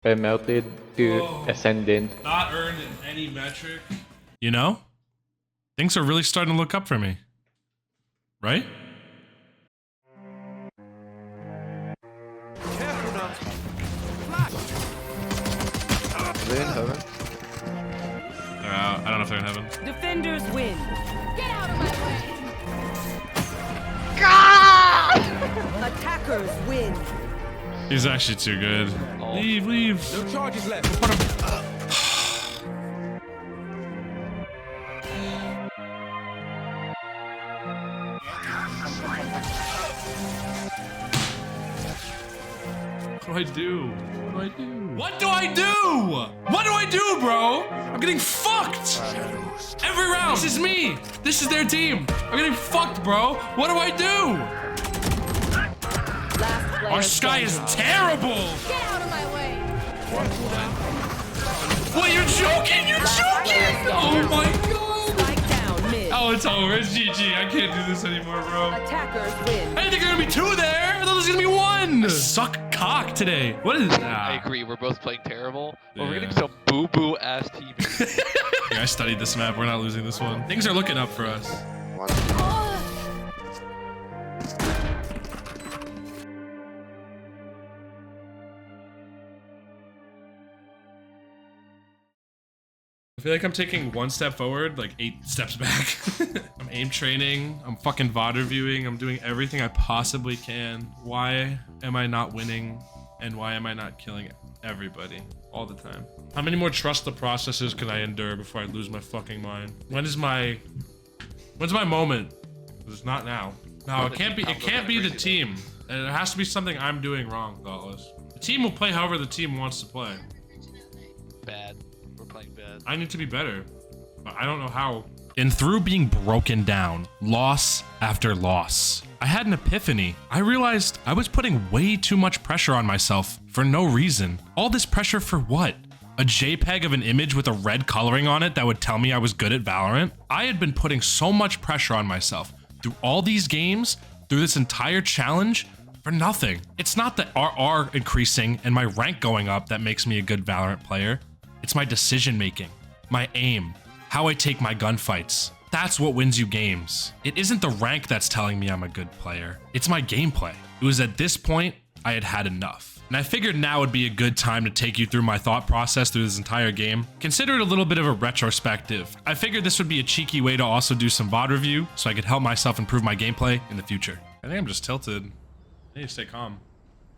I melted to ascendant. Not earned in any metric. You know? Things are really starting to look up for me. Right? Careful now. They're in heaven. They're out. I don't know if they're in heaven. Defenders win. Get out of my way! Attackers win. He's actually too good. Oh. Leave, leave. No charges left. Put him. What do I do? What do I do? What do I do? What do I do, bro? I'm getting fucked. Every round. This is me. This is their team. I'm getting fucked, bro. What do I do? Last player Our sky is terrible. Get out of my way! What, you're joking? You're joking? Oh my god. Spike down mid. Oh, it's over. It's GG. I can't do this anymore, bro. Attackers win. I didn't think there were gonna be two there. I thought there was gonna be one. I suck cock today. What is that? I agree, we're both playing terrible. But we're Yeah. getting some boo-boo ass teammates. Yeah, I studied this map. We're not losing this one. Things are looking up for us. I feel like I'm taking one step forward, like 8 steps back. I'm aim training, I'm fucking VOD reviewing, I'm doing everything I possibly can. Why am I not winning? And why am I not killing everybody all the time? How many more trust the processes can I endure before I lose my fucking mind? When's my moment? 'Cause it's not now. No, it can't be the team. It has to be something I'm doing wrong, Thoughtless. The team will play however the team wants to play. Bad. We're playing bad. I need to be better, but I don't know how. And through being broken down, loss after loss, I had an epiphany. I realized I was putting way too much pressure on myself for no reason. All this pressure for what? A JPEG of an image with a red coloring on it that would tell me I was good at Valorant? I had been putting so much pressure on myself through all these games, through this entire challenge, for nothing. It's not the RR increasing and my rank going up that makes me a good Valorant player. It's my decision making, my aim, how I take my gunfights. That's what wins you games. It isn't the rank that's telling me I'm a good player. It's my gameplay. It was at this point I had had enough. And I figured now would be a good time to take you through my thought process through this entire game. Consider it a little bit of a retrospective. I figured this would be a cheeky way to also do some VOD review so I could help myself improve my gameplay in the future. I think I'm just tilted. I need to stay calm.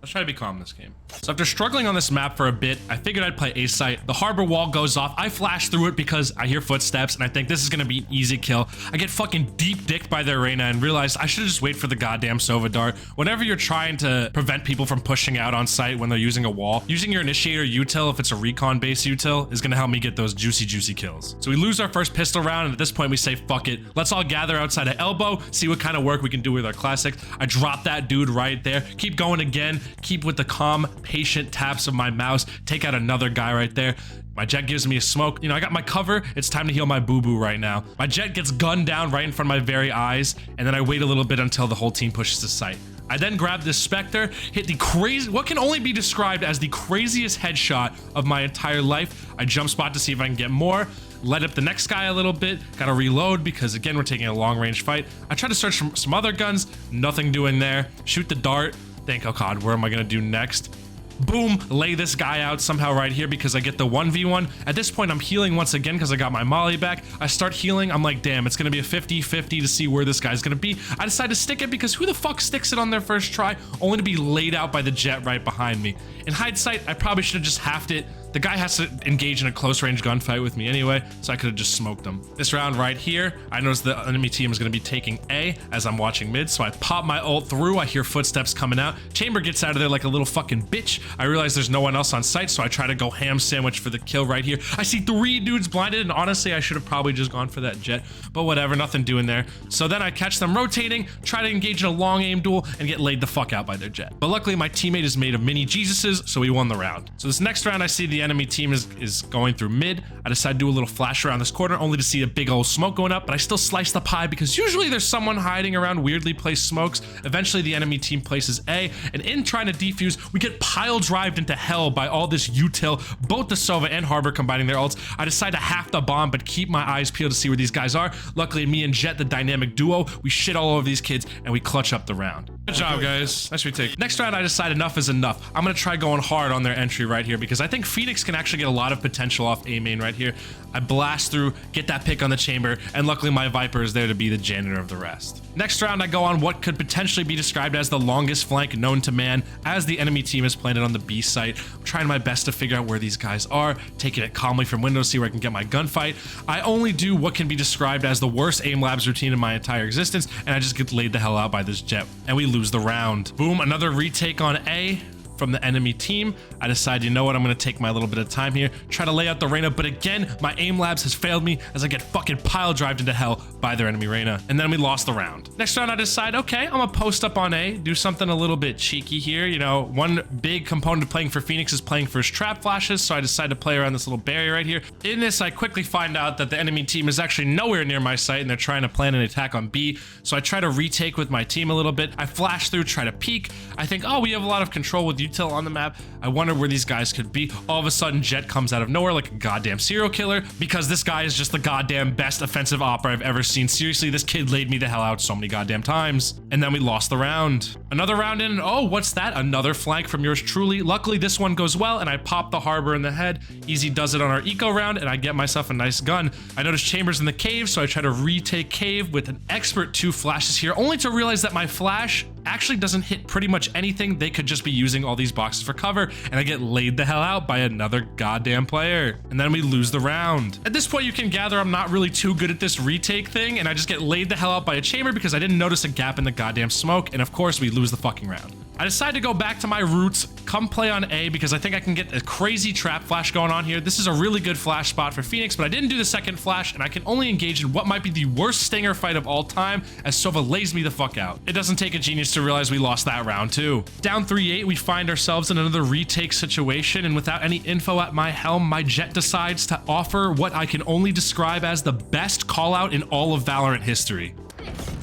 Let's try to be calm this game. So after struggling on this map for a bit, I figured I'd play A-site. The harbor wall goes off. I flash through it because I hear footsteps and I think this is gonna be an easy kill. I get fucking deep dicked by the arena and realize I should just wait for the goddamn Sova dart. Whenever you're trying to prevent people from pushing out on site when they're using a wall, using your initiator util, if it's a recon based util, is gonna help me get those juicy kills. So we lose our first pistol round and at this point we say, fuck it. Let's all gather outside of elbow, see what kind of work we can do with our classics. I drop that dude right there. Keep going again. Keep with the calm, patient taps of my mouse. Take out another guy right there. My jet gives me a smoke. You know, I got my cover. It's time to heal my boo-boo right now. My jet gets gunned down right in front of my very eyes, and then I wait a little bit until the whole team pushes to sight. I then grab this Spectre, hit the what can only be described as the craziest headshot of my entire life. I jump spot to see if I can get more. Light up the next guy a little bit. Gotta reload because again, we're taking a long range fight. I try to search for some other guns. Nothing doing there. Shoot the dart. Think, oh god, where am I gonna do next? Boom, lay this guy out somehow right here because I get the 1v1. At this point, I'm healing once again because I got my molly back. I start healing. I'm like, damn, it's gonna be a 50-50 to see where this guy's gonna be. I decide to stick it because who the fuck sticks it on their first try only to be laid out by the jet right behind me? In hindsight, I probably should have just halved it. The guy has to engage in a close range gunfight with me anyway, so I could have just smoked him. This round right here, I noticed the enemy team is going to be taking A as I'm watching mid, so I pop my ult through. I hear footsteps coming out. Chamber gets out of there like a little fucking bitch. I realize there's no one else on site, so I try to go ham sandwich for the kill right here. I see 3 dudes blinded, and honestly, I should have probably just gone for that jet, but whatever, nothing doing there. So then I catch them rotating, try to engage in a long aim duel, and get laid the fuck out by their jet. But luckily, my teammate is made of mini Jesuses, so we won the round. So this next round, I see the the enemy team is going through mid, I decide to do a little flash around this corner only to see a big old smoke going up, but I still slice the pie because usually there's someone hiding around weirdly placed smokes. Eventually the enemy team places A, and in trying to defuse, we get pile drived into hell by all this util, both the Sova and Harbor combining their ults. I decide to half the bomb, but keep my eyes peeled to see where these guys are. Luckily, me and Jet, the dynamic duo, we shit all over these kids and we clutch up the round. Good job, guys. Nice retake. Next round, I decide enough is enough. I'm gonna try going hard on their entry right here because I think Phoenix can actually get a lot of potential off A main right here. I blast through, get that pick on the chamber, and luckily my Viper is there to be the janitor of the rest. Next round, I go on what could potentially be described as the longest flank known to man as the enemy team is planted on the B site. I'm trying my best to figure out where these guys are, taking it calmly from window, see where I can get my gunfight. I only do what can be described as the worst aim labs routine in my entire existence, and I just get laid the hell out by this Jet, and we lose the round. Boom, another retake on A from the enemy team. I decide, you know what, I'm gonna take my little bit of time here, try to lay out the Reyna, but again, my aim labs has failed me as I get fucking pile drived into hell by their enemy Reyna, and then we lost the round. Next round, I decide, okay, I'm gonna post up on A, do something a little bit cheeky here. You know, one big component of playing for Phoenix is playing for his trap flashes, so I decide to play around this little barrier right here. In this, I quickly find out that the enemy team is actually nowhere near my site, and they're trying to plan an attack on B, so I try to retake with my team a little bit. I flash through, try to peek. I think, oh, we have a lot of control with util on the map. I wonder where these guys could be. All of a sudden, Jet comes out of nowhere like a goddamn serial killer because this guy is just the goddamn best offensive opera I've ever seen. Seriously, this kid laid me the hell out so many goddamn times. And then we lost the round. Another round in, and oh, what's that? Another flank from yours truly. Luckily, this one goes well, and I pop the Harbor in the head. Easy does it on our eco round, and I get myself a nice gun. I notice Chambers in the cave, so I try to retake cave with an expert 2 flashes here, only to realize that my flash actually doesn't hit pretty much anything. They could just be using all these boxes for cover, and I get laid the hell out by another goddamn player. And then we lose the round. At this point, you can gather I'm not really too good at this retake thing, and I just get laid the hell out by a chamber because I didn't notice a gap in the goddamn smoke, and of course, we lose the fucking round. I decide to go back to my roots, come play on A because I think I can get a crazy trap flash going on here. This is a really good flash spot for Phoenix, but I didn't do the second flash, and I can only engage in what might be the worst stinger fight of all time as Sova lays me the fuck out. It doesn't take a genius to realize we lost that round too. Down 3-8, we find ourselves in another retake situation, and without any info at my helm, my Jet decides to offer what I can only describe as the best call out in all of Valorant history.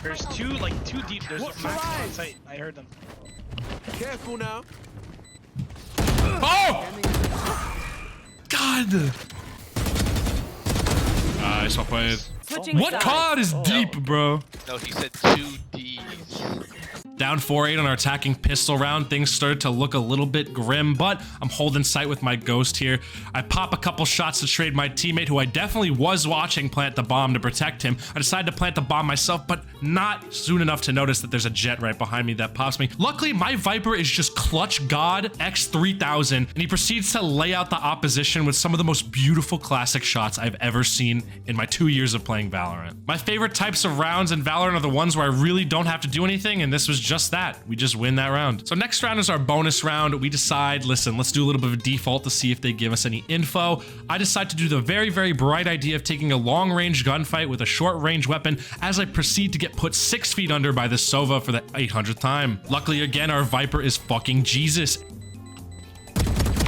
There's two deep. There's a max on site. I heard them. Careful now. Oh! God! Nice, well played. Switching What sides. call out is deep, bro? No, he said 2 Ds. Down 4-8 on our attacking pistol round, things started to look a little bit grim, but I'm holding sight with my ghost here. I pop a couple shots to trade my teammate, who I definitely was watching plant the bomb to protect him. I decided to plant the bomb myself, but not soon enough to notice that there's a Jet right behind me that pops me. Luckily, my Viper is just clutch god X3000, and he proceeds to lay out the opposition with some of the most beautiful classic shots I've ever seen in my 2 years of playing Valorant. My favorite types of rounds in Valorant are the ones where I really don't have to do anything, and this was just that. We just win that round. So next round is our bonus round. We decide, listen, let's do a little bit of a default to see if they give us any info. I decide to do the very, very bright idea of taking a long-range gunfight with a short-range weapon as I proceed to get put 6 feet under by the Sova for the 800th time. Luckily, again, our Viper is fucking Jesus.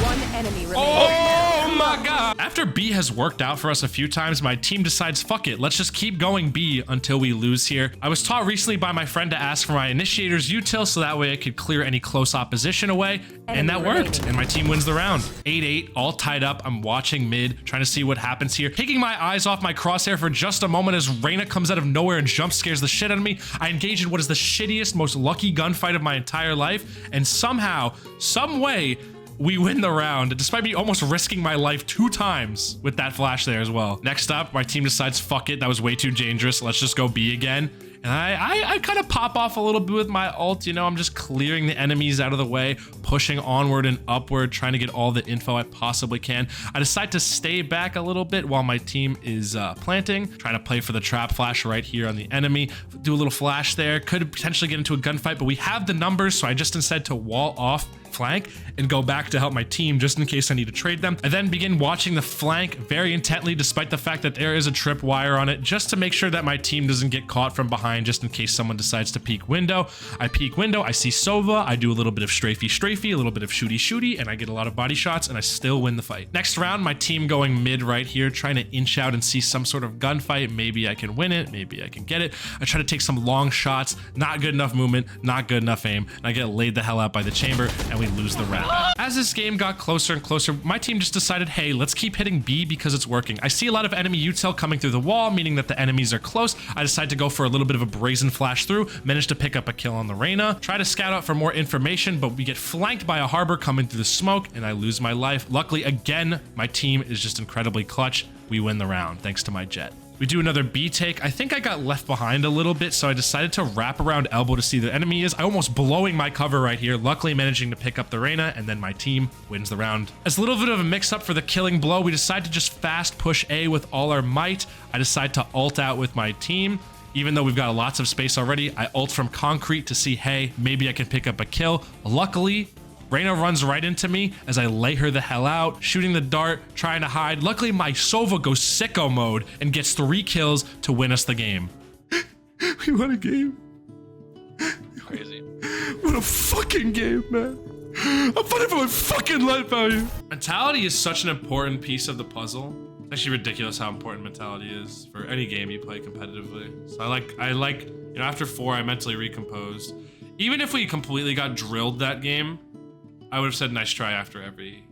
One enemy remaining. Oh my god! After B has worked out for us a few times, my team decides, fuck it, let's just keep going B until we lose here. I was taught recently by my friend to ask for my initiator's util so that way I could clear any close opposition away, and that worked, and my team wins the round. 8-8, all tied up. I'm watching mid, trying to see what happens here. Taking my eyes off my crosshair for just a moment as Reyna comes out of nowhere and jump scares the shit out of me. I engage in what is the shittiest, most lucky gunfight of my entire life, and somehow, some way, we win the round, despite me almost risking my life 2 times with that flash there as well. Next up, my team decides, fuck it, that was way too dangerous. Let's just go B again. And I kind of pop off a little bit with my ult, you know, I'm just clearing the enemies out of the way, pushing onward and upward, trying to get all the info I possibly can. I decide to stay back a little bit while my team is planting, trying to play for the trap flash right here on the enemy. Do a little flash there, could potentially get into a gunfight, but we have the numbers, so I just instead to wall off, flank and go back to help my team just in case I need to trade them. I then begin watching the flank very intently despite the fact that there is a tripwire on it, just to make sure that my team doesn't get caught from behind just in case someone decides to peek window. I peek window, I see Sova, I do a little bit of strafey, a little bit of shooty, and I get a lot of body shots and I still win the fight. Next round, my team going mid right here, trying to inch out and see some sort of gunfight. Maybe I can win it, maybe I can get it. I try to take some long shots, not good enough movement, not good enough aim, and I get laid the hell out by the chamber and we lose the round. As this game got closer and closer, my team just decided, hey, let's keep hitting B because it's working. I see a lot of enemy util coming through the wall, meaning that the enemies are close. I decide to go for a little bit of a brazen flash through, manage to pick up a kill on the Reyna, try to scout out for more information, but we get flanked by a harbor coming through the smoke and I lose my life. Luckily, again, my team is just incredibly clutch. We win the round thanks to my jet. We do another B take. I think I got left behind a little bit, so I decided to wrap around elbow to see the enemy is. I almost blowing my cover right here, luckily managing to pick up the Reyna, and then my team wins the round. As a little bit of a mix up for the killing blow, we decide to just fast push A with all our might. I decide to ult out with my team. Even though we've got lots of space already, I ult from concrete to see, hey, maybe I can pick up a kill. Luckily, Reyna runs right into me as I lay her the hell out, shooting the dart, trying to hide. Luckily, my Sova goes sicko mode and gets 3 kills to win us the game. We won a game. Crazy. What a fucking game, man. I'm fighting for my fucking life value. Mentality is such an important piece of the puzzle. It's actually ridiculous how important mentality is for any game you play competitively. So I like, you know, after 4, I mentally recomposed. Even if we completely got drilled that game, I would have said nice try after every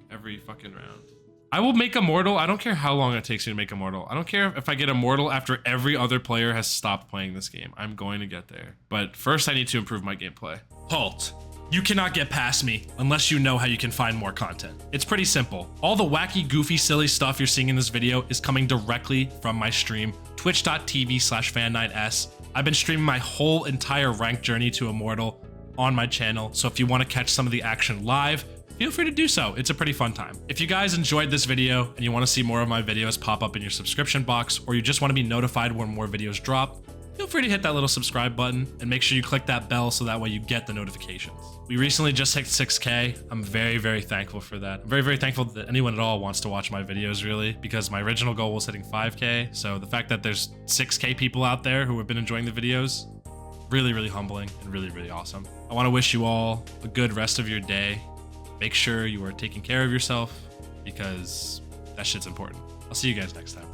fucking round. I will make Immortal. I don't care how long it takes me to make Immortal. I don't care if I get Immortal after every other player has stopped playing this game. I'm going to get there. But first I need to improve my gameplay. Halt. You cannot get past me unless you know how you can find more content. It's pretty simple. All the wacky, goofy, silly stuff you're seeing in this video is coming directly from my stream, twitch.tv/fan9s. I've been streaming my whole entire rank journey to Immortal on my channel, so if you want to catch some of the action live, feel free to do so. It's a pretty fun time. If you guys enjoyed this video and you want to see more of my videos pop up in your subscription box, or you just want to be notified when more videos drop, feel free to hit that little subscribe button and make sure you click that bell so that way you get the notifications. We recently just hit 6K. I'm very, very thankful for that. I'm very, very thankful that anyone at all wants to watch my videos, really, because my original goal was hitting 5K. So the fact that there's 6K people out there who have been enjoying the videos, really, really humbling and really, really awesome. I want to wish you all a good rest of your day. Make sure you are taking care of yourself because that shit's important. I'll see you guys next time.